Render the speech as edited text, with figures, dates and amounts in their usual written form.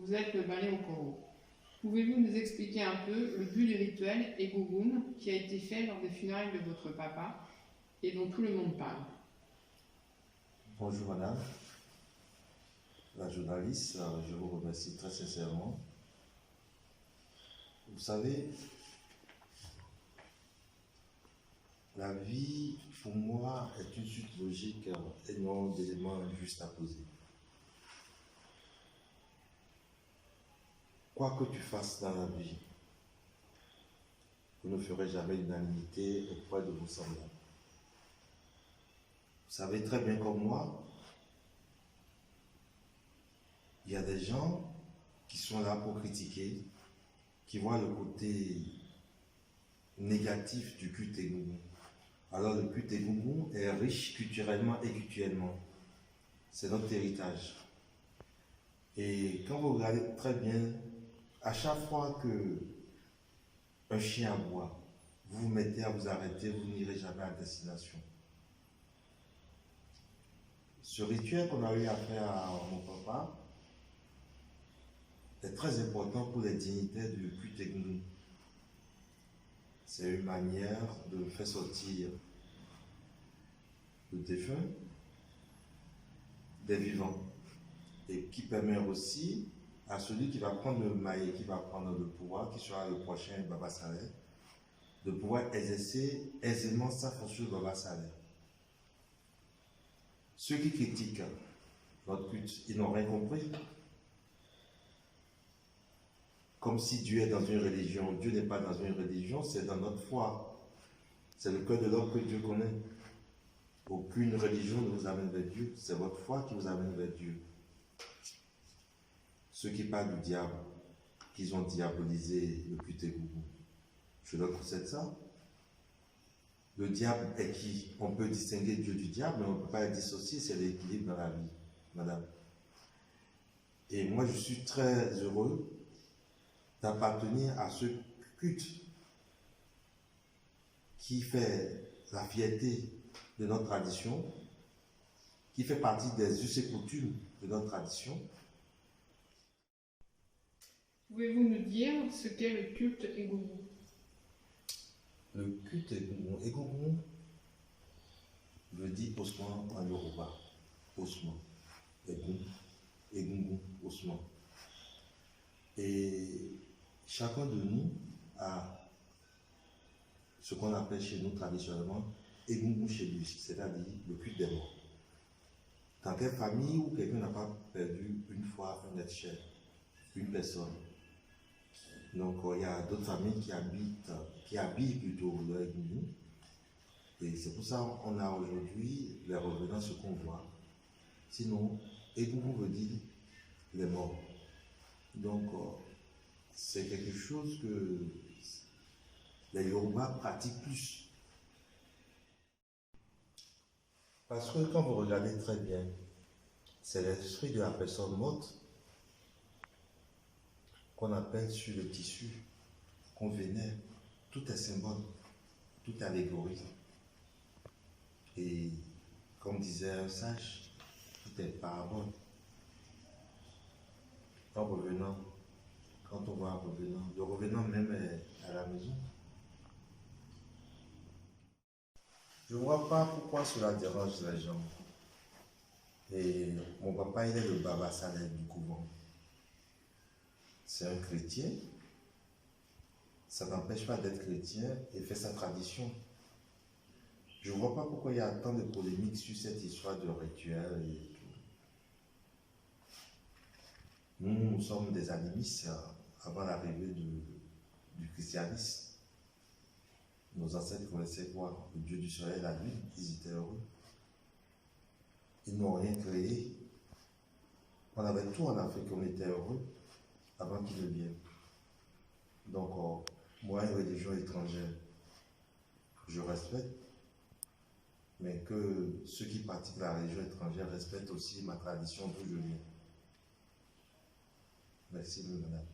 Vous êtes le balai au coraux. Pouvez-vous nous expliquer un peu le but du rituel Egungun qui a été fait lors des funérailles de votre papa et dont tout le monde parle? Bonjour madame, la journaliste, je vous remercie très sincèrement. Vous savez, la vie pour moi est une suite logique et non d'éléments juste à poser. Quoi que tu fasses dans la vie, vous ne ferez jamais l'unanimité auprès de vos semblables. Vous savez très bien comme moi, il y a des gens qui sont là pour critiquer, qui voient le côté négatif du culte Egungun. Alors le culte Egungun est riche culturellement et culturellement. C'est notre héritage. Et quand vous regardez très bien, à chaque fois que un chien aboie, vous vous mettez à vous arrêter, vous n'irez jamais à destination. Ce rituel qu'on a eu à faire à mon papa est très important pour les dignitaires du culte Egungun. C'est une manière de faire sortir le défunt des vivants et qui permet aussi à celui qui va prendre le maillet, qui va prendre le pouvoir, qui sera le prochain Baba Saleh, de pouvoir exercer aisément sa fonction de Baba Saleh. Ceux qui critiquent notre culte, ils n'ont rien compris. Comme si Dieu est dans une religion. Dieu n'est pas dans une religion, c'est dans notre foi. C'est le cœur de l'homme que Dieu connaît. Aucune religion ne vous amène vers Dieu, c'est votre foi qui vous amène vers Dieu. Ceux qui parlent du diable, qu'ils ont diabolisé le culte Egungun, je leur concède ça. Le diable est qui? On peut distinguer Dieu du diable, mais on ne peut pas le dissocier, c'est l'équilibre dans la vie, madame. Et moi, je suis très heureux d'appartenir à ce culte qui fait la fierté de notre tradition, qui fait partie des us et coutumes de notre tradition. Pouvez-vous nous dire ce qu'est le culte Egungun? Le culte Egungun veut dire osman en Yoruba. Osman. Egungun, osman. Et chacun de nous a ce qu'on appelle chez nous traditionnellement Egungun chez lui, c'est-à-dire le culte des morts. Dans quelle famille où quelqu'un n'a pas perdu une fois un être cher, une personne. Donc il y a d'autres familles qui habillent plutôt le Egungun. Et c'est pour ça qu'on a aujourd'hui les revenants, ce qu'on voit. Sinon, Egungun veut dire les morts. Donc c'est quelque chose que les Yoruba pratiquent plus. Parce que quand vous regardez très bien, c'est l'esprit de la personne morte qu'on appelle sur le tissu, qu'on vénère. Tout est symbole, tout est allégorie. Et comme disait un sage, tout est parabole. En revenant, quand on voit un revenant, le revenant même est à la maison. Je ne vois pas pourquoi cela dérange les gens. Et mon papa, il est le Baba Saleh du couvent. C'est un chrétien. Ça n'empêche pas d'être chrétien et fait sa tradition. Je ne vois pas pourquoi il y a tant de polémiques sur cette histoire de rituel et tout. Nous sommes des animistes avant l'arrivée du christianisme. Nos ancêtres connaissaient quoi? Le Dieu du soleil, la lune, ils étaient heureux. Ils n'ont rien créé. On avait tout en Afrique, on était heureux avant qu'ils ne viennent. Donc, moi, une religion étrangère, je respecte, mais que ceux qui pratiquent la religion étrangère respectent aussi ma tradition d'où je viens. Merci, madame.